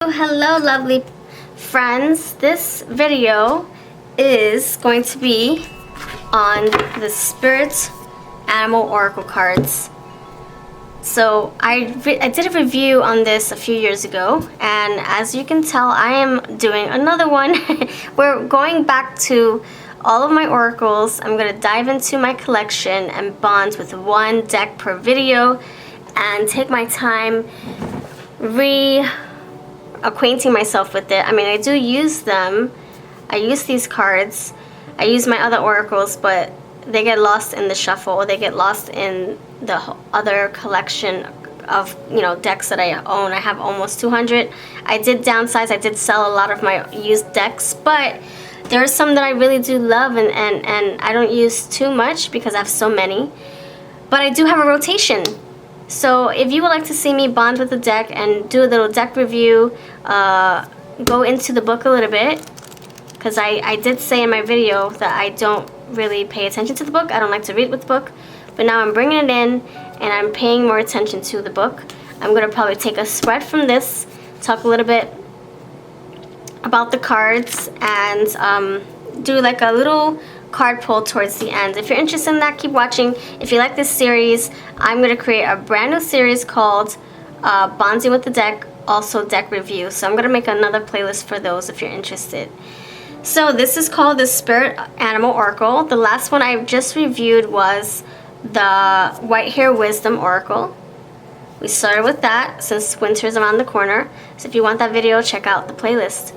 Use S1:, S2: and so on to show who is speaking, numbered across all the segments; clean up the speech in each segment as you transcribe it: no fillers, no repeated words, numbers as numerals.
S1: Hello lovely friends. This video is going to be on the Spirit Animal Oracle cards. So I did a review on this a few years ago, and as you can tell, I am doing another one. We're going back to all of my oracles. I'm going to dive into my collection and bond with one deck per video and take my time acquainting myself with it. I mean, I do use them. I use these cards. I use my other oracles, but they get lost in the shuffle, or they get lost in the other collection of, decks that I own. I have almost 200. I did downsize. I did sell a lot of my used decks, but there are some that I really do love, and I don't use too much because I have so many. But I do have a rotation. So if you would like to see me bond with the deck and do a little deck review, go into the book a little bit, because I did say in my video that I don't really pay attention to the book. I don't like to read with the book, but now I'm bringing it in and I'm paying more attention to the book. I'm going to probably take a spread from this, talk a little bit about the cards, and do like a little card pull towards the end. If you're interested in that, keep watching. If you like this series, I'm going to create a brand new series called Bonding with the Deck, also deck review. So I'm going to make another playlist for those if you're interested. So this is called the Spirit Animal Oracle. The last one I just reviewed was the White Hair Wisdom Oracle. We started with that since winter's around the corner. So if you want that video, check out the playlist.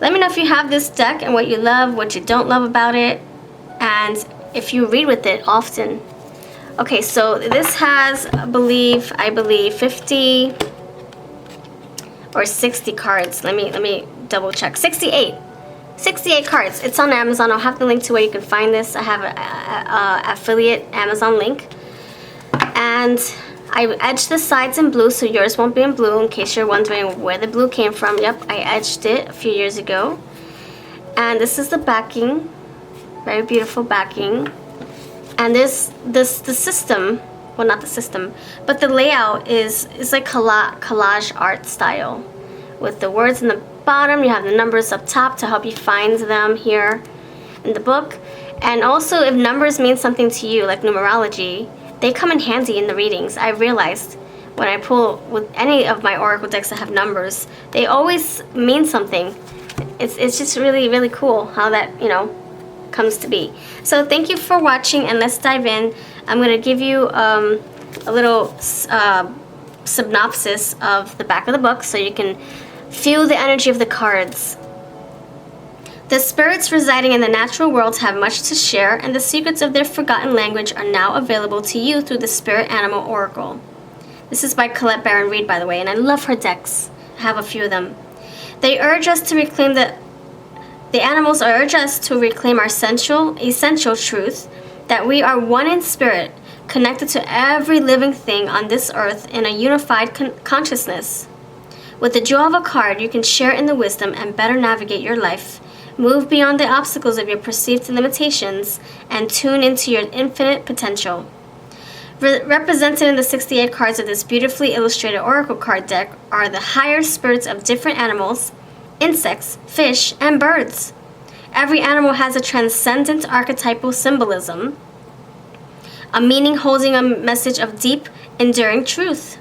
S1: Let me know if you have this deck and what you love, what you don't love about it, and if you read with it often. Okay, so this has, I believe 50 or 60 cards. Let me double check. 68 cards. It's on Amazon. I'll have the link to where you can find this. I have a affiliate Amazon link, and I edged the sides in blue, so yours won't be in blue, in case you're wondering where the blue came from. Yep, I edged it a few years ago. And this is the backing. Very beautiful backing. And the system, well, not the system, but the layout is like collage art style. With the words in the bottom, you have the numbers up top to help you find them here in the book. And also, if numbers mean something to you, like numerology, they come in handy in the readings. I realized when I pull with any of my oracle decks that have numbers, they always mean something. It's just really, really cool how that, comes to be. So thank you for watching, and let's dive in. I'm going to give you a little synopsis of the back of the book so you can feel the energy of the cards. The spirits residing in the natural world have much to share, and the secrets of their forgotten language are now available to you through the Spirit Animal Oracle. This is by Colette Baron Reid, by the way, and I love her decks. I have a few of them. They urge us to reclaim the animals urge us to reclaim our essential truth that we are one in spirit, connected to every living thing on this earth in a unified consciousness. With the jewel of a card, you can share in the wisdom and better navigate your life. Move beyond the obstacles of your perceived limitations and tune into your infinite potential. Represented in the 68 cards of this beautifully illustrated oracle card deck are the higher spirits of different animals, insects, fish, and birds. Every animal has a transcendent archetypal symbolism, a meaning holding a message of deep, enduring truth.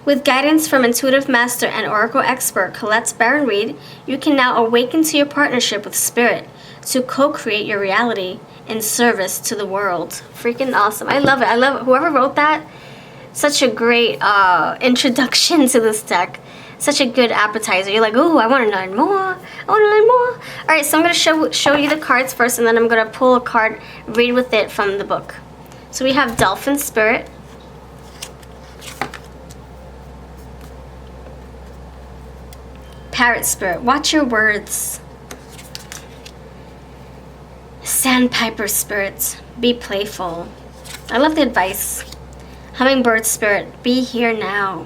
S1: With guidance from intuitive master and oracle expert Colette Baron Reid, you can now awaken to your partnership with Spirit to co-create your reality in service to the world. Freaking awesome. I love it. I love it. Whoever wrote that, such a great introduction to this deck. Such a good appetizer. You're like, ooh, I want to learn more. Alright, so I'm going to show you the cards first, and then I'm going to pull a card, read with it from the book. So we have Dolphin Spirit, Parrot Spirit, watch your words. Sandpiper Spirit, be playful. I love the advice. Hummingbird Spirit, be here now.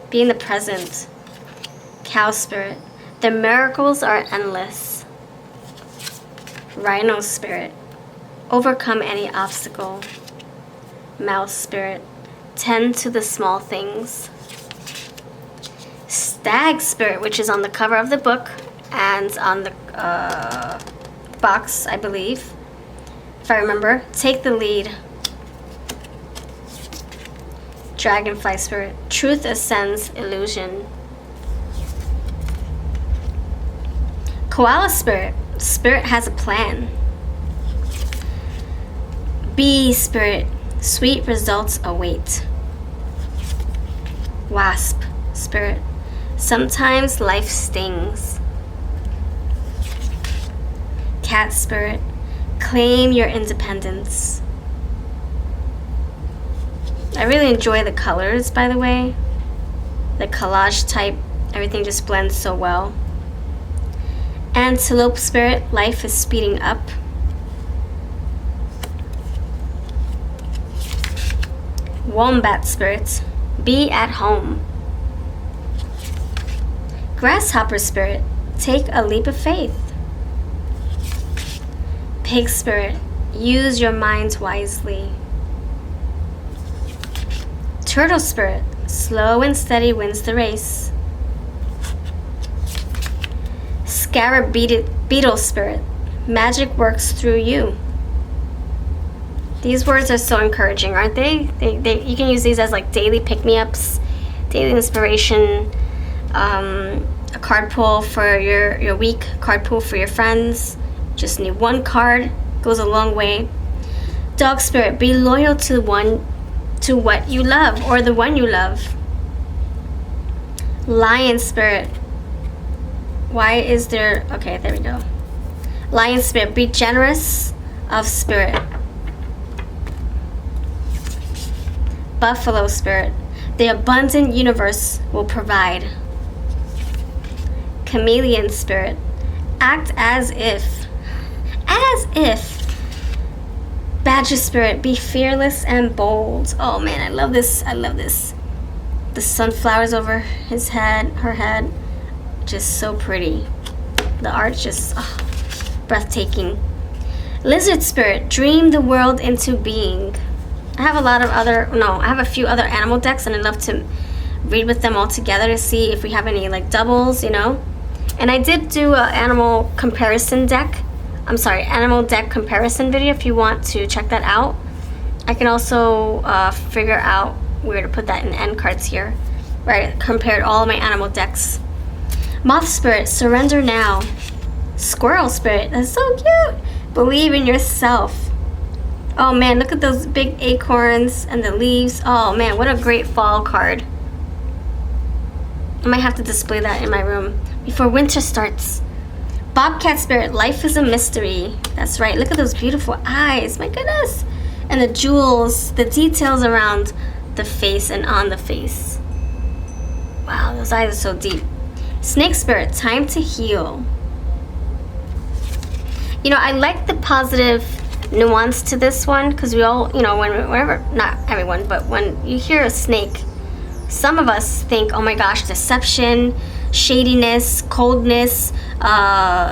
S1: Be in the present. Cow Spirit, the miracles are endless. Rhino Spirit, overcome any obstacle. Mouse Spirit, tend to the small things. Stag spirit, which is on the cover of the book and on the box, I believe, if I remember. Take the lead. Dragonfly spirit. Truth ascends illusion. Koala spirit. Spirit has a plan. Bee spirit. Sweet results await. Wasp spirit. Sometimes life stings. Cat spirit. Claim your independence. I really enjoy the colors, by the way. The collage type, everything just blends so well. Antelope spirit, life is speeding up. Wombat spirit, be at home. Grasshopper spirit, take a leap of faith. Pig spirit, use your minds wisely. Turtle spirit, slow and steady wins the race. Scarab beetle spirit, magic works through you. These words are so encouraging, aren't they? You can use these as like daily pick-me-ups, daily inspiration, a card pull for your week, card pull for your friends. Just need one card, goes a long way. Dog spirit, be loyal to what you love or the one you love. Lion spirit, why is there, okay, there we go. Lion spirit, be generous of spirit. Buffalo spirit, the abundant universe will provide. Chameleon spirit, act as if. Badger spirit, be fearless and bold. Oh man, I love this. The sunflowers over his head, her head, just so pretty. The art just breathtaking. Lizard spirit, dream the world into being. I have a few other animal decks, and I'd love to read with them all together to see if we have any like doubles, you know. And I did do an animal deck comparison video if you want to check that out. I can also figure out where to put that in the end cards here. Right, compared all of my animal decks. Moth spirit, surrender now. Squirrel spirit, that's so cute. Believe in yourself. Oh man, look at those big acorns and the leaves. Oh man, what a great fall card. I might have to display that in my room before winter starts. Bobcat spirit, life is a mystery. That's right, look at those beautiful eyes, my goodness. And the jewels, the details around the face and on the face. Wow, those eyes are so deep. Snake spirit, time to heal. You know, I like the positive nuance to this one, because we all, you know, whenever, not everyone, but when you hear a snake, some of us think, oh my gosh, deception, shadiness, coldness,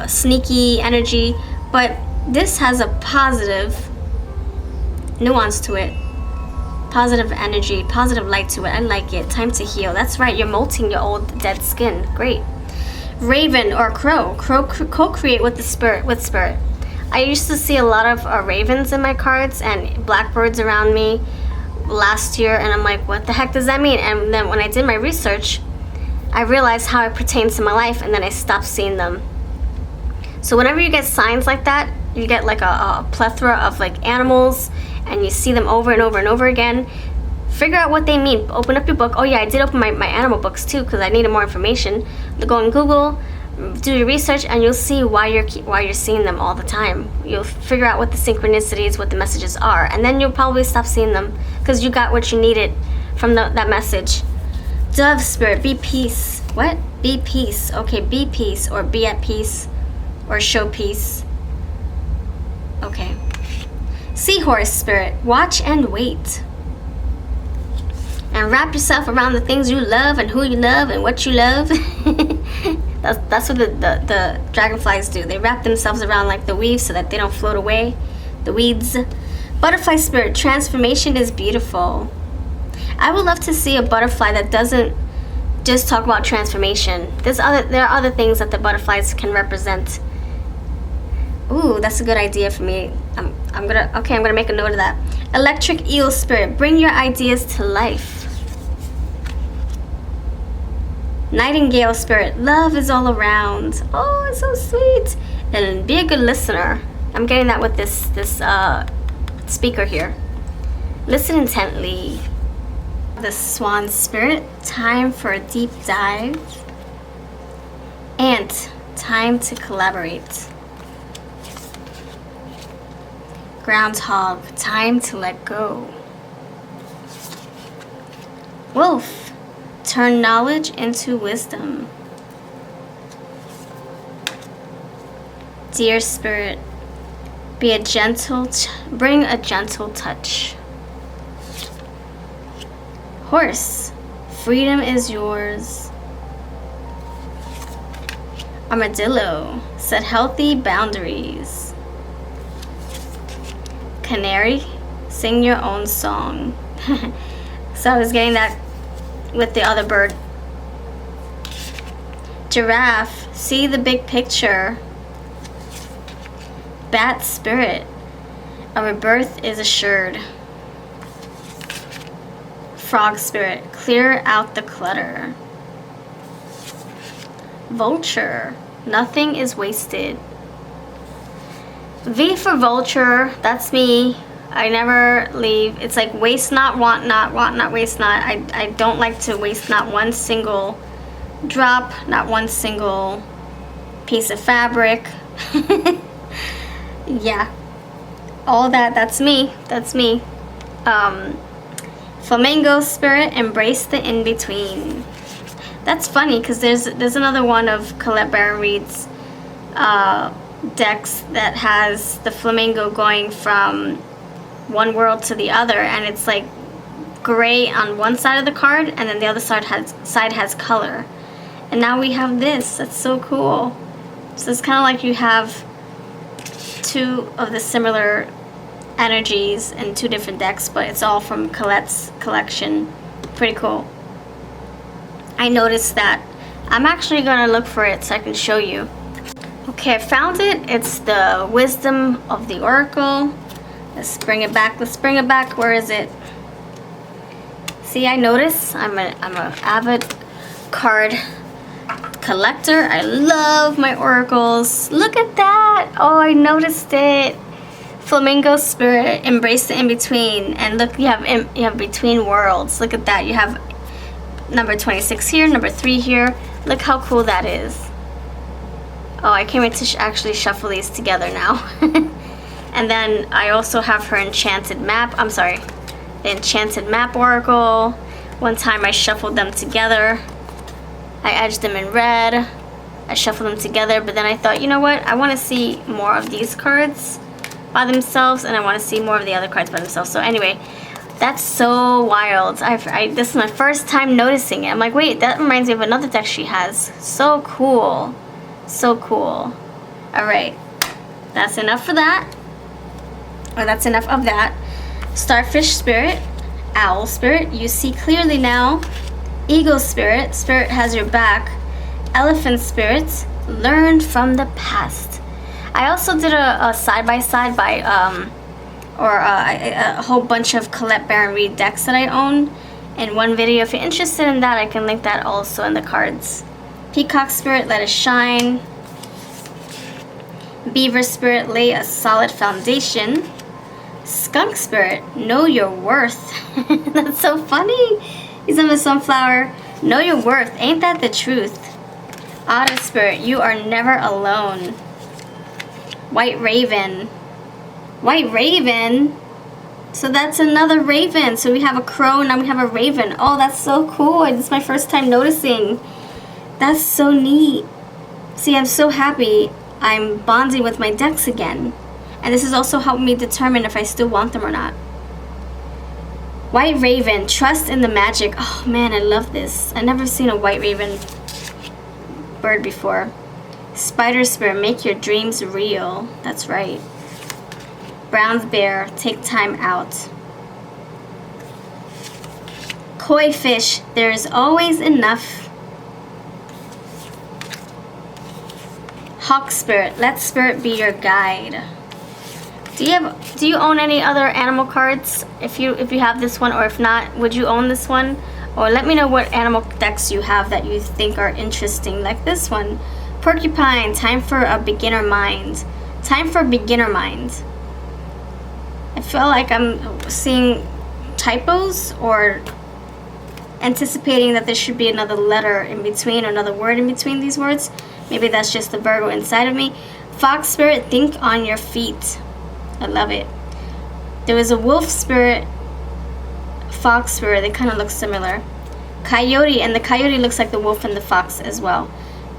S1: sneaky energy, but this has a positive nuance to it, positive energy, positive light to it. I like it. Time to heal. That's right, you're molting your old dead skin. Great. Raven or crow co-create with spirit. I used to see a lot of ravens in my cards and blackbirds around me last year, and I'm like, what the heck does that mean? And then when I did my research, I realized how it pertains to my life, and then I stopped seeing them. So whenever you get signs like that, you get like a plethora of like animals, and you see them over and over and over again, figure out what they mean. Open up your book. Oh yeah, I did open my animal books too, because I needed more information. Go on Google, do your research, and you'll see why you're seeing them all the time. You'll figure out what the synchronicities, what the messages are, and then you'll probably stop seeing them because you got what you needed from that message. Dove spirit, be peace. What? Be peace. Okay, be peace, or be at peace, or show peace. Okay. Seahorse spirit, watch and wait. And wrap yourself around the things you love and who you love and what you love. That's what the dragonflies do. They wrap themselves around like the weave so that they don't float away. The weeds. Butterfly spirit, transformation is beautiful. I would love to see a butterfly that doesn't just talk about transformation. There are other things that the butterflies can represent. Ooh, that's a good idea for me. I'm gonna make a note of that. Electric eel spirit, bring your ideas to life. Nightingale spirit, love is all around. Oh, it's so sweet. And be a good listener. I'm getting that with this speaker here. Listen intently. The swan spirit, time for a deep dive. Ant, time to collaborate. Groundhog, time to let go. Wolf, turn knowledge into wisdom. Deer spirit, be a bring a gentle touch. Horse, freedom is yours. Armadillo, set healthy boundaries. Canary, sing your own song. So I was getting that with the other bird. Giraffe, see the big picture. Bat spirit, a rebirth is assured. Frog spirit, clear out the clutter. Vulture, nothing is wasted. V for vulture, that's me. I never leave. It's like waste not, want not, waste not. I don't like to waste not one single drop, not one single piece of fabric. Yeah, all that's me. That's me. Flamingo spirit, embrace the in-between. That's funny because there's another one of Colette Baron Reed's decks that has the flamingo going from one world to the other, and it's like gray on one side of the card, and then the other side has color. And now we have this. That's so cool. So it's kind of like you have two of the similar energies in two different decks, but it's all from Colette's collection. Pretty cool. I noticed that. I'm actually gonna look for it so I can show you. Okay, I found it. It's the Wisdom of the Oracle. Let's bring it back. Where is it? See, I noticed I'm an avid card collector. I love my oracles. Look at that. Oh, I noticed it. Flamingo spirit, embrace the in-between. And look, you have between worlds. Look at that. You have number 26 here, number 3 here. Look how cool that is. Oh, I can't wait to actually shuffle these together now. And then I also have her enchanted map. I'm sorry, the enchanted map oracle. One time I shuffled them together. I edged them in red. I shuffled them together, but then I thought, you know what? I want to see more of these cards by themselves, and I want to see more of the other cards by themselves. So anyway, that's so wild. This is my first time noticing it. I'm like, wait, that reminds me of another deck she has. So cool. So cool. Alright. That's enough for that. Or that's enough of that. Starfish spirit. Owl spirit. You see clearly now. Eagle spirit. Spirit has your back. Elephant spirit. Learn from the past. I also did a side-by-side by a whole bunch of Colette Baron Reed decks that I own in one video. If you're interested in that, I can link that also in the cards. Peacock spirit, let us shine. Beaver spirit, lay a solid foundation. Skunk spirit, know your worth. That's so funny. He's on the sunflower. Know your worth. Ain't that the truth? Otter spirit, you are never alone. White raven. White raven? So that's another raven. So we have a crow, now we have a raven. Oh, that's so cool. This is my first time noticing. That's so neat. See, I'm so happy I'm bonding with my decks again. And this has also helped me determine if I still want them or not. White raven, trust in the magic. Oh man, I love this. I've never seen a white raven bird before. Spider spirit, make your dreams real. That's right. Brown bear, take time out. Koi fish, there is always enough. Hawk spirit, let spirit be your guide. Do you own any other animal cards? If you have this one, or if not, would you own this one? Or let me know what animal decks you have that you think are interesting, like this one. Porcupine, time for a beginner mind. Time for beginner mind. I feel like I'm seeing typos or anticipating that there should be another letter in between, or another word in between these words. Maybe that's just the Virgo inside of me. Fox spirit, think on your feet. I love it. There was a wolf spirit, fox spirit. They kind of look similar. Coyote, and the coyote looks like the wolf and the fox as well.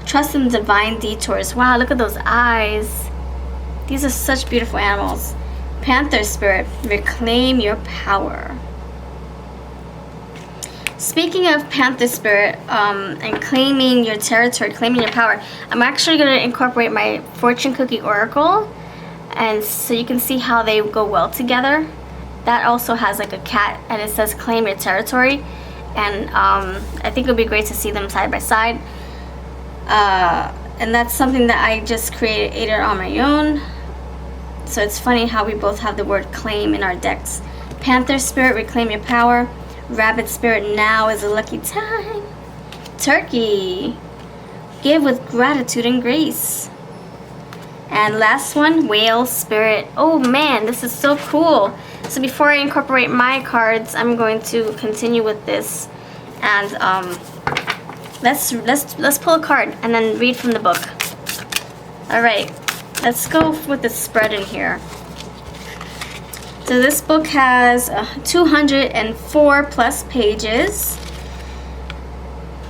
S1: Trust in divine detours. Wow, look at those eyes. These are such beautiful animals. Panther spirit, reclaim your power. Speaking of Panther spirit and claiming your territory, claiming your power, I'm actually going to incorporate my fortune cookie oracle, and so you can see how they go well together. That also has like a cat, and it says claim your territory, and I think it would be great to see them side by side. And that's something that I just created on my own. So it's funny how we both have the word claim in our decks. Panther spirit, reclaim your power. Rabbit spirit, now is a lucky time. Turkey, give with gratitude and grace. And last one, whale spirit. Oh man, this is so cool. So before I incorporate my cards, I'm going to continue with this, and let's pull a card and then read from the book. All right, let's go with the spread in here. So this book has 204 plus pages.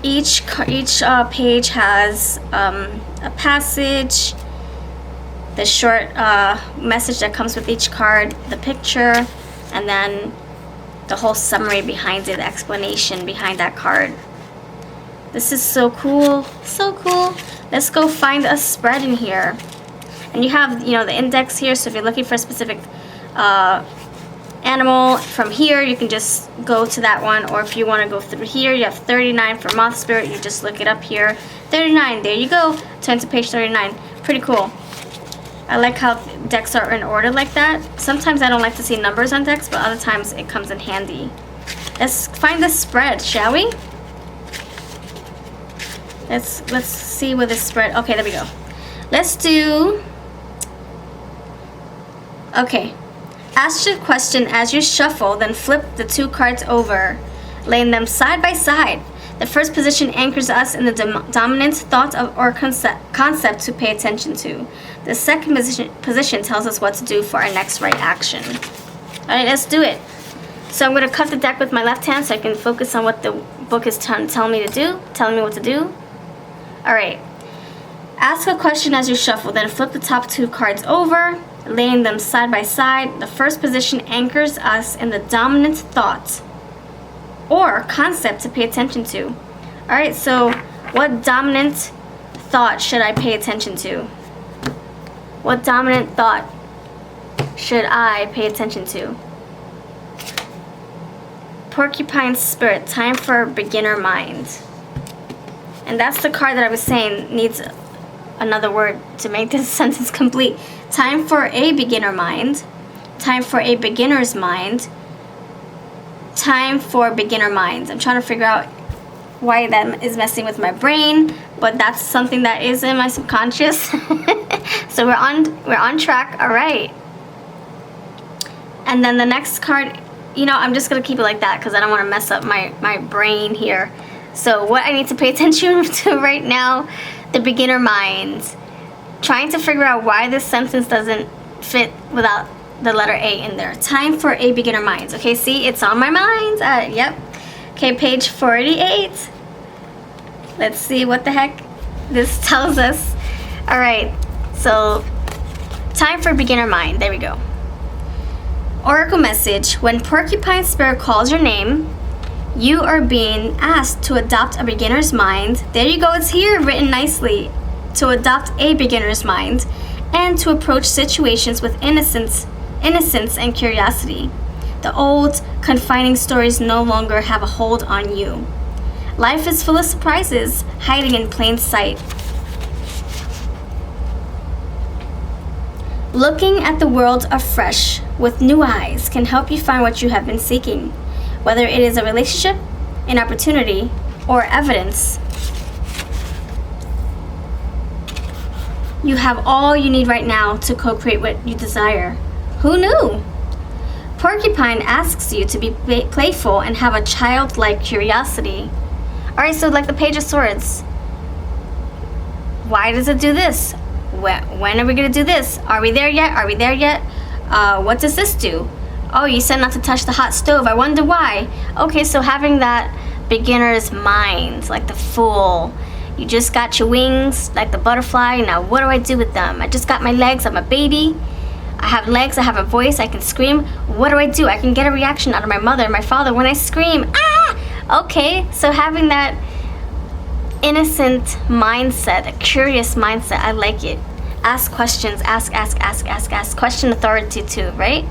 S1: Each page has a passage, the short message that comes with each card, the picture, and then the whole summary behind it, the explanation behind that card. This is so cool, so cool. Let's go find a spread in here. And you have, the index here, so if you're looking for a specific animal from here, you can just go to that one, or if you want to go through here, you have 39 for moth spirit, you just look it up here. 39, there you go. Turn to page 39. Pretty cool. I like how decks are in order like that. Sometimes I don't like to see numbers on decks, but other times it comes in handy. Let's find the spread, shall we? Let's see where this spread. Okay, there we go. Let's do. Okay. Ask your question as you shuffle, then flip the two cards over, laying them side by side. The first position anchors us in the dominant thought or concept to pay attention to. The second position tells us what to do for our next right action. Alright, let's do it. So I'm going to cut the deck with my left hand so I can focus on what the book is telling me to do, telling me what to do. Alright. Ask a question as you shuffle, then flip the top two cards over, laying them side by side. The first position anchors us in the dominant thought or concept to pay attention to. Alright, so what dominant thought should I pay attention to? What dominant thought should I pay attention to? Porcupine spirit, time for beginner mind. And that's the card that I was saying needs another word to make this sentence complete. Time for a beginner mind. Time for a beginner's mind. Time for beginner minds. I'm trying to figure out why that is messing with my brain, but that's something that is in my subconscious. So we're on track. All right. And then the next card, I'm just gonna keep it like that because I don't want to mess up my brain here. So what I need to pay attention to right now, the beginner mind. Trying to figure out why this sentence doesn't fit without the letter A in there. Time for a beginner mind. Okay, see, it's on my mind. Yep. Okay, page 48. Let's see what the heck this tells us. All right, so time for beginner mind. There we go. Oracle message. When Porcupine Spirit calls your name, you are being asked to adopt a beginner's mind. There you go, it's here written nicely. To adopt a beginner's mind and to approach situations with innocence and curiosity. The old, confining stories no longer have a hold on you. Life is full of surprises hiding in plain sight. Looking at the world afresh with new eyes can help you find what you have been seeking, whether it is a relationship, an opportunity, or evidence. You have all you need right now to co-create what you desire. Who knew? Porcupine asks you to be playful and have a childlike curiosity. Alright, so like the Page of Swords. Why does it do this? When are we going to do this? Are we there yet? Are we there yet? What does this do? Oh, you said not to touch the hot stove. I wonder why. Okay, so having that beginner's mind, like the fool. You just got your wings, like the butterfly. Now what do I do with them? I just got my legs. I'm a baby. I have legs. I have a voice. I can scream. What do? I can get a reaction out of my mother and my father when I scream. Ah! Okay, so having that innocent mindset, a curious mindset, I like it. Ask questions. Ask. Question authority too, right?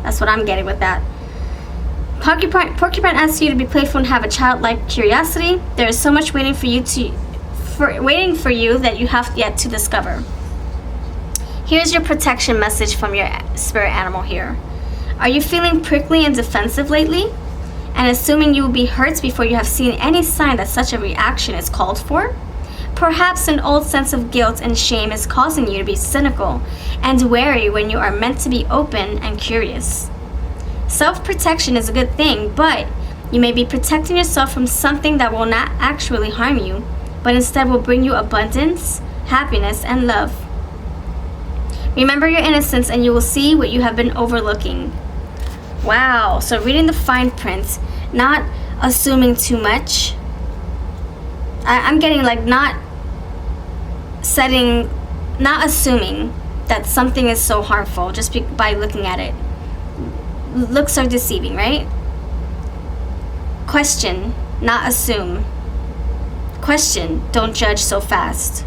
S1: That's what I'm getting with that. Porcupine asks you to be playful and have a childlike curiosity. There is so much waiting for you that you have yet to discover. Here's your protection message from your spirit animal here. Are you feeling prickly and defensive lately? And assuming you will be hurt before you have seen any sign that such a reaction is called for? Perhaps an old sense of guilt and shame is causing you to be cynical and wary when you are meant to be open and curious. Self-protection is a good thing, but you may be protecting yourself from something that will not actually harm you, but instead will bring you abundance, happiness, and love. Remember your innocence and you will see what you have been overlooking. Wow, so reading the fine print, not assuming too much. I'm getting like not assuming that something is so harmful just by looking at it. Looks are deceiving, right? Question, not assume. Question, don't judge so fast.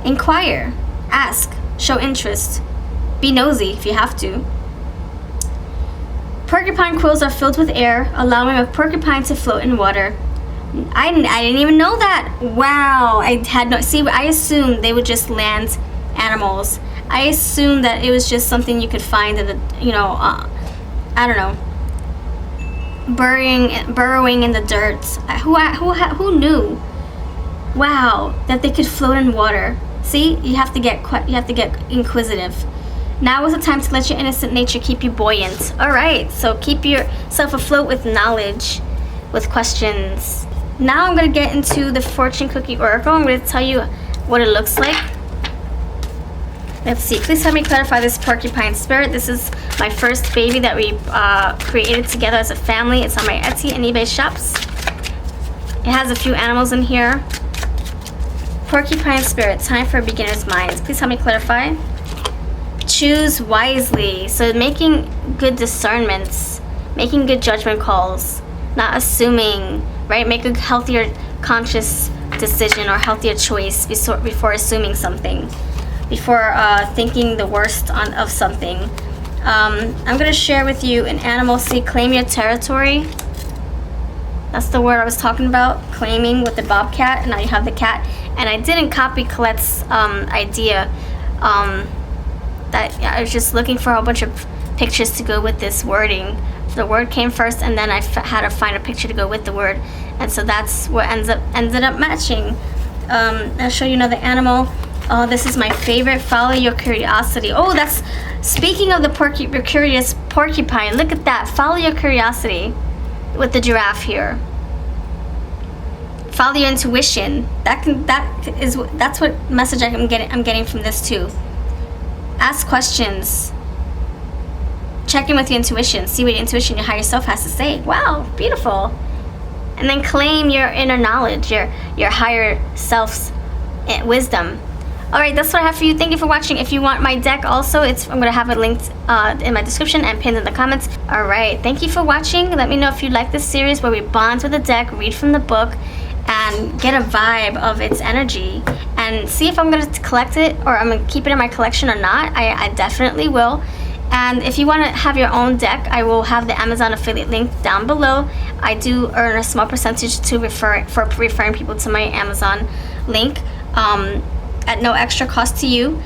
S1: Inquire, ask, show interest. Be nosy if you have to. Porcupine quills are filled with air, allowing a porcupine to float in water. I didn't even know that. Wow, I assumed they would just land animals. I assumed that it was just something you could find in the, I don't know, burrowing in the dirt. Who knew? Wow, that they could float in water. See, you have to get inquisitive. Now is the time to let your innocent nature keep you buoyant. All right, so keep yourself afloat with knowledge, with questions. Now I'm going to get into the fortune cookie oracle. I'm going to tell you what it looks like. Let's see. Please help me clarify this porcupine spirit. This is my first baby that we created together as a family. It's on my Etsy and eBay shops. It has a few animals in here. Porcupine spirit, time for a beginner's mind. Please help me clarify. Choose wisely. So making good discernments, making good judgment calls, not assuming, right? Make a healthier conscious decision or healthier choice before assuming something, before thinking the worst of something. I'm going to share with you an animal. See, claim your territory. That's the word I was talking about, claiming, with the bobcat. And now you have the cat. And I didn't copy Colette's idea. That I was just looking for a whole bunch of pictures to go with this wording. The word came first, and then I had to find a picture to go with the word, and so that's what ended up matching. I'll show you another animal. Oh, this is my favorite. Follow your curiosity. Oh, that's speaking of the curious porcupine. Look at that. Follow your curiosity with the giraffe here. Follow your intuition. That's what message I'm getting from this too. Ask questions. Check in with your intuition. See what your intuition, your higher self has to say. Wow, beautiful. And then claim your inner knowledge, your higher self's wisdom. All right, that's what I have for you. Thank you for watching. If you want my deck also, I'm going to have it linked in my description and pinned in the comments. All right, thank you for watching. Let me know if you like this series where we bond with the deck, read from the book, and get a vibe of its energy. And see if I'm going to collect it or I'm going to keep it in my collection or not. I definitely will. And if you want to have your own deck, I will have the Amazon affiliate link down below. I do earn a small percentage for referring people to my Amazon link at no extra cost to you.